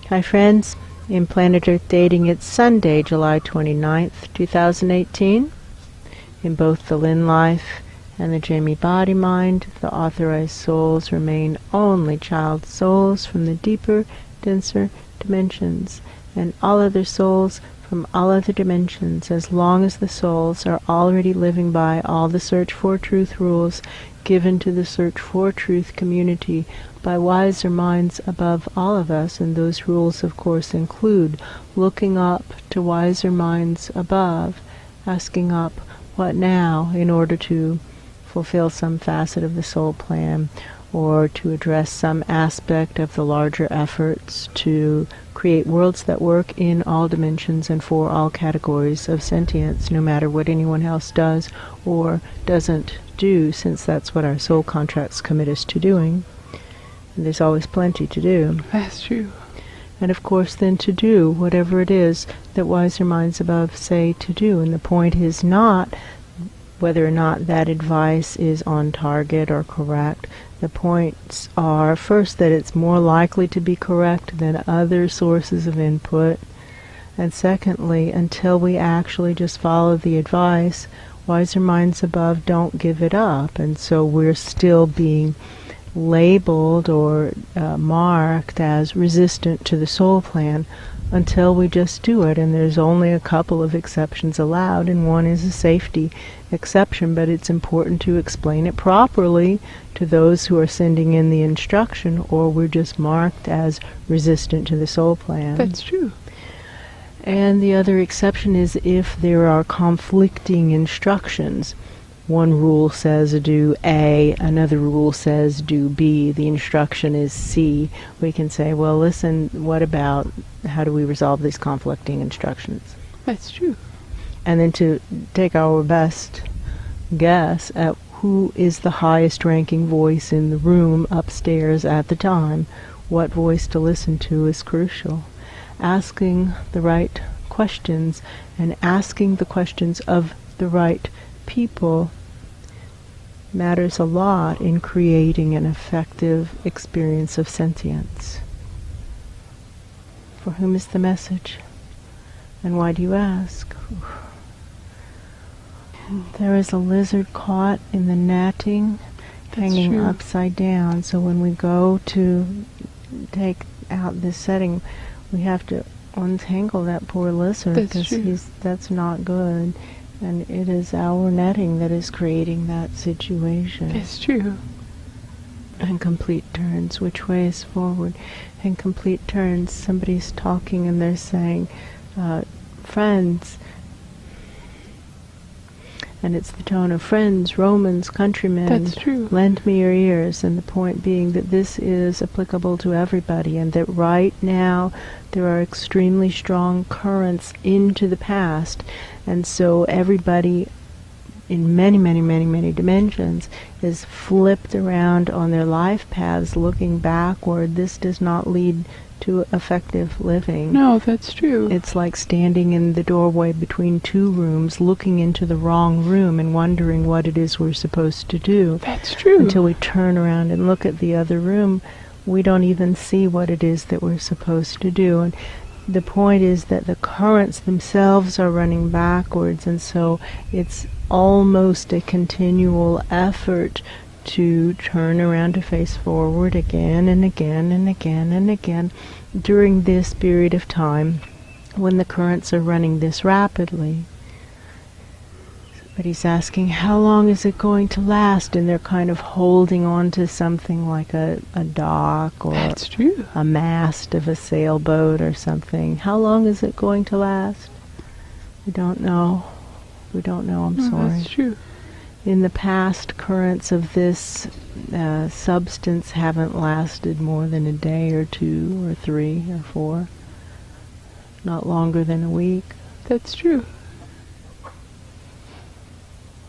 Hi friends, in Planet Earth Dating, it's Sunday, July 29th, 2018. In both the Lynn Life and the Jamie Body Mind, the authorized souls remain only child souls from the deeper, denser dimensions, and all other souls from all other dimensions, as long as the souls are already living by all the Search for Truth rules given to the Search for Truth community by wiser minds above all of us. And those rules, of course, include looking up to wiser minds above, asking up, what now, in order to fulfill some facet of the soul plan, or to address some aspect of the larger efforts to create worlds that work in all dimensions and for all categories of sentience, no matter what anyone else does or doesn't do, since that's what our soul contracts commit us to doing. And there's always plenty to do. That's true. And of course then to do whatever it is that wiser minds above say to do. And the point is not whether or not that advice is on target or correct. The points are, first, that it's more likely to be correct than other sources of input. And secondly, until we actually just follow the advice, wiser minds above don't give it up. And so we're still being labeled or marked as resistant to the soul plan until we just do it. And there's only a couple of exceptions allowed, and one is a safety exception, but it's important to explain it properly to those who are sending in the instruction, or we're just marked as resistant to the soul plan. That's true. And the other exception is if there are conflicting instructions. One rule says do A, another rule says do B, the instruction is C. We can say, well, listen, what about, how do we resolve these conflicting instructions? That's true. And then to take our best guess at who is the highest ranking voice in the room upstairs at the time, what voice to listen to is crucial. Asking the right questions and asking the questions of the right people matters a lot in creating an effective experience of sentience. For whom is the message? And why do you ask? There is a lizard caught in the netting, hanging true. upside down. So when we go to take out this setting, we have to untangle that poor lizard, because that's not good. And it is our netting that is creating that situation. It's true. And complete turns. Which way is forward? And complete turns. Somebody's talking and they're saying, friends. And it's the tone of friends, Romans, countrymen. That's true. Lend me your ears. And the point being that this is applicable to everybody, and that right now there are extremely strong currents into the past. And so everybody in many, many, many, many dimensions is flipped around on their life paths looking backward. This does not lead to effective living. No, that's true. It's like standing in the doorway between two rooms, looking into the wrong room and wondering what it is we're supposed to do. That's true. Until we turn around and look at the other room, we don't even see what it is that we're supposed to do. And the point is that the currents themselves are running backwards, and so it's almost a continual effort to turn around to face forward again and again and again and again during this period of time when the currents are running this rapidly. But he's asking, how long is it going to last? And they're kind of holding on to something like a dock or That's true. a mast of a sailboat or something. How long is it going to last? We don't know. We don't know, I'm sorry. That's true. In the past, currents of this substance haven't lasted more than a day or 2 or 3 or 4. Not longer than a week. That's true.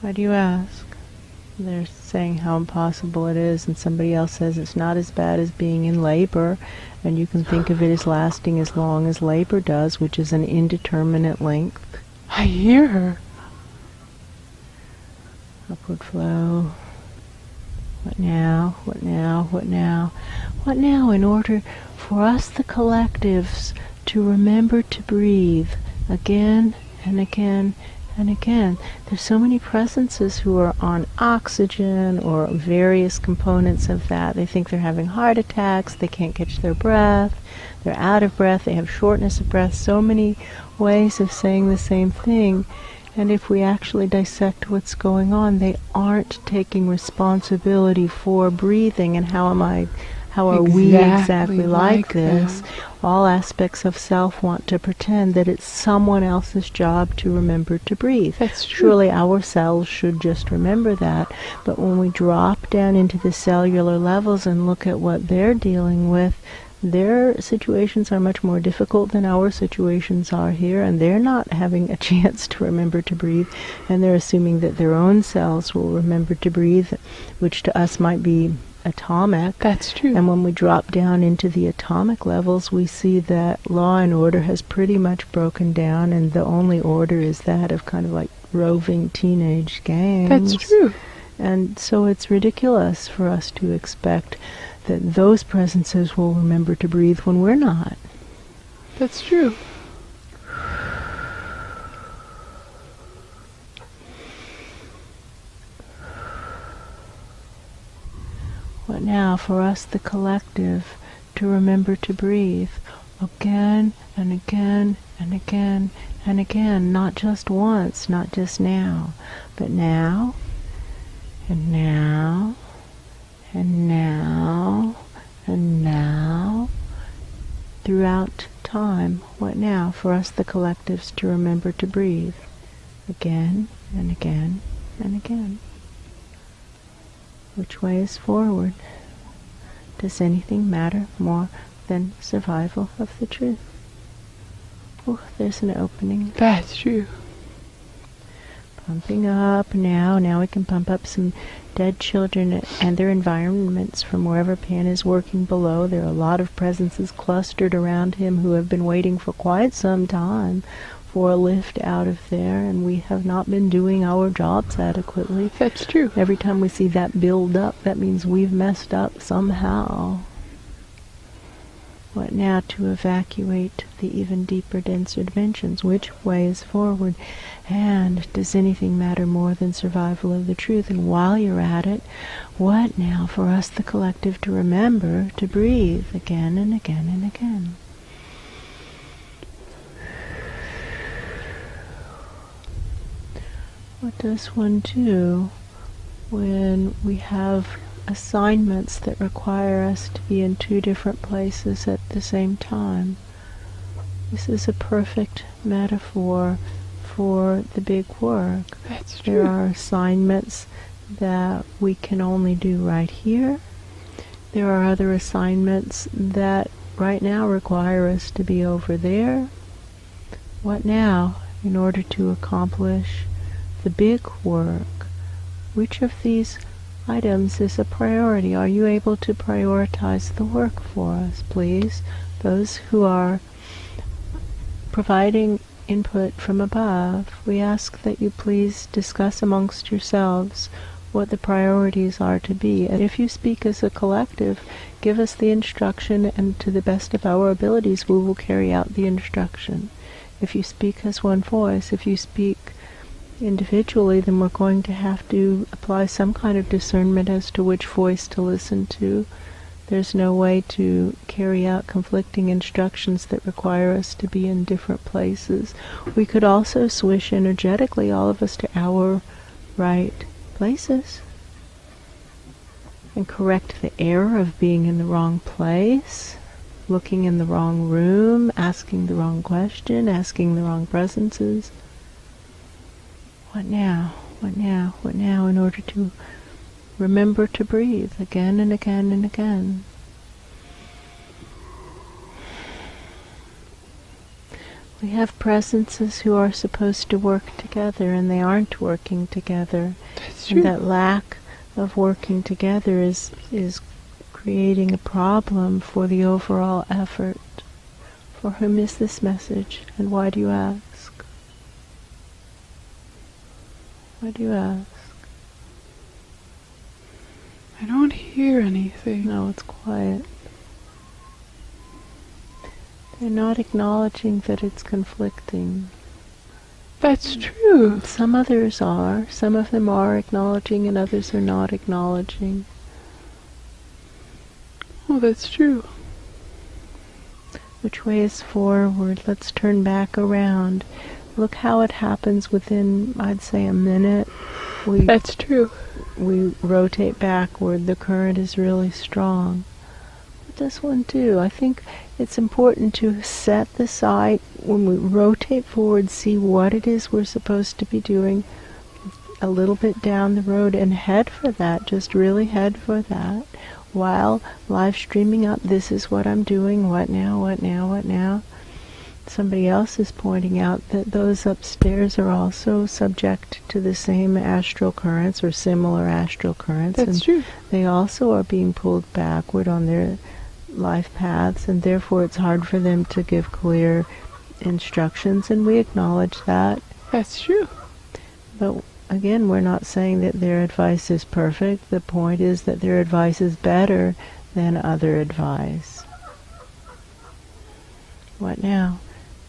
Why do you ask? They're saying how impossible it is, and somebody else says it's not as bad as being in labor, and you can think of it as lasting as long as labor does, which is an indeterminate length. I hear her. Upward flow. What now? What now? What now? What now in order for us, the collectives, to remember to breathe again and again and again? There's so many presences who are on oxygen or various components of that. They think they're having heart attacks, they can't catch their breath, they're out of breath, they have shortness of breath, so many ways of saying the same thing. And if we actually dissect what's going on, they aren't taking responsibility for breathing. And how are we exactly like this? All aspects of self want to pretend that it's someone else's job to remember to breathe. That's true. Surely our cells should just remember that. But when we drop down into the cellular levels and look at what they're dealing with, their situations are much more difficult than our situations are here, and they're not having a chance to remember to breathe, and they're assuming that their own cells will remember to breathe, which to us might be atomic. That's true. And when we drop down into the atomic levels, we see that law and order has pretty much broken down, and the only order is that of kind of like roving teenage gangs. That's true. And so it's ridiculous for us to expect that those presences will remember to breathe when we're not. That's true. What now for us, the collective, to remember to breathe again and again and again and again, not just once, not just now, but now and now and now and now, throughout time. What now for us, the collectives, to remember to breathe again and again and again? Which way is forward? Does anything matter more than survival of the truth? Oh, there's an opening. That's true. Pumping up now. Now we can pump up some dead children and their environments from wherever Pan is working below. There are a lot of presences clustered around him who have been waiting for quite some time for a lift out of there, and we have not been doing our jobs adequately. That's true. Every time we see that build up, that means we've messed up somehow. What now to evacuate the even deeper, denser dimensions? Which way is forward? And does anything matter more than survival of the truth? And while you're at it, what now for us, the collective, to remember to breathe again and again and again? What does one do when we have assignments that require us to be in two different places at the same time? This is a perfect metaphor for the big work. That's true. There are assignments that we can only do right here. There are other assignments that right now require us to be over there. What now in order to accomplish the big work? Which of these items is a priority? Are you able to prioritize the work for us, please? Those who are providing input from above, we ask that you please discuss amongst yourselves what the priorities are to be. And if you speak as a collective, give us the instruction, and to the best of our abilities we will carry out the instruction. If you speak as one voice, if you speak individually, then we're going to have to apply some kind of discernment as to which voice to listen to. There's no way to carry out conflicting instructions that require us to be in different places. We could also swish energetically, all of us, to our right places and correct the error of being in the wrong place, looking in the wrong room, asking the wrong question, asking the wrong presences. What now? What now? What now in order to remember to breathe again and again and again? We have presences who are supposed to work together, and they aren't working together. That's true. And that lack of working together is creating a problem for the overall effort. For whom is this message, and why do you ask? Why do you ask? I don't hear anything. No, it's quiet. They're not acknowledging that it's conflicting. That's true. Some others are. Some of them are acknowledging and others are not acknowledging. Oh, that's true. Which way is forward? Let's turn back around. Look how it happens within, I'd say, a minute. That's true. We rotate backward. The current is really strong. What does one do? I think it's important to set the sight when we rotate forward, see what it is we're supposed to be doing a little bit down the road and head for that. Just really head for that. While live streaming up, this is what I'm doing, what now, what now, what now. Somebody else is pointing out that those upstairs are also subject to the same astral currents or similar astral currents. That's true. They also are being pulled backward on their life paths, and therefore it's hard for them to give clear instructions, and we acknowledge that. That's true. But again, we're not saying that their advice is perfect. The point is that their advice is better than other advice. What now?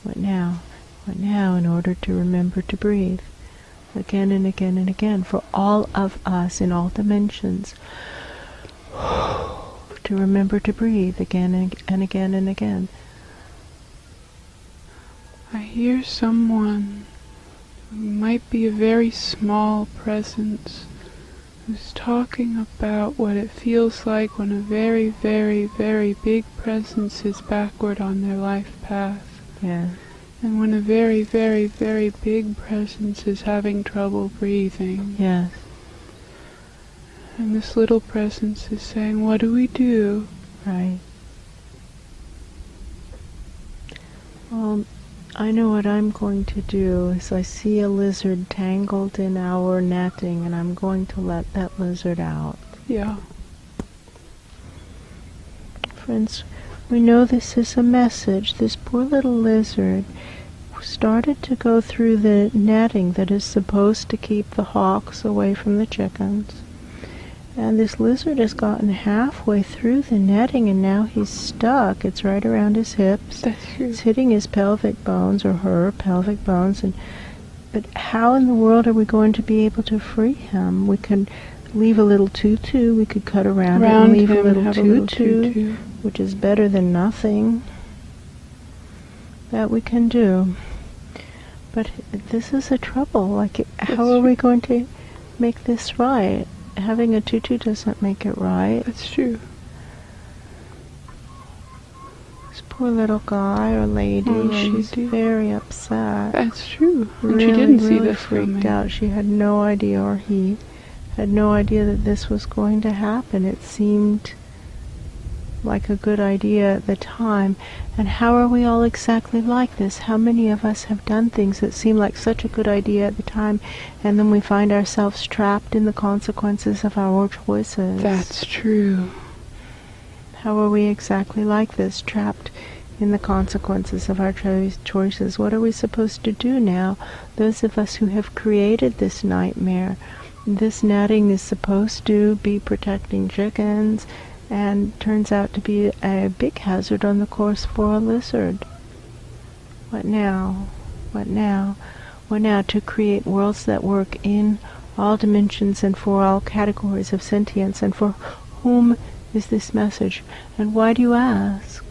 What now? What now? In order to remember to breathe. Again and again and again. For all of us in all dimensions. To remember to breathe again and again and again. I hear someone who might be a very small presence who's talking about what it feels like when a very, very, very big presence is backward on their life path. Yeah. And when a very, very, very big presence is having trouble breathing. Yes. And this little presence is saying, what do we do? Right. I know what I'm going to do is I see a lizard tangled in our netting, and I'm going to let that lizard out. Yeah. Friends, we know this is a message. This poor little lizard started to go through the netting that is supposed to keep the hawks away from the chickens. And this lizard has gotten halfway through the netting, and now he's stuck. It's right around his hips. That's true. It's hitting his pelvic bones, or her pelvic bones. But how in the world are we going to be able to free him? We can leave a little tutu. We could cut around it and leave a little tutu, which is better than nothing. That we can do. But this is a trouble. Like, how are we going to make this right? Having a tutu doesn't make it right. That's true. This poor little guy or lady, she's very upset. That's true. And Really, she didn't see really this freaked coming. out. She had no idea, or he had no idea that this was going to happen. It seemed like a good idea at the time. And how are we all exactly like this? How many of us have done things that seem like such a good idea at the time, and then we find ourselves trapped in the consequences of our choices? That's true. How are we exactly like this, trapped in the consequences of our choices? What are we supposed to do now? Those of us who have created this nightmare. This netting is supposed to be protecting chickens, and turns out to be a big hazard on the course for a lizard. What now? What now? What now? To create worlds that work in all dimensions and for all categories of sentience. And for whom is this message? And why do you ask?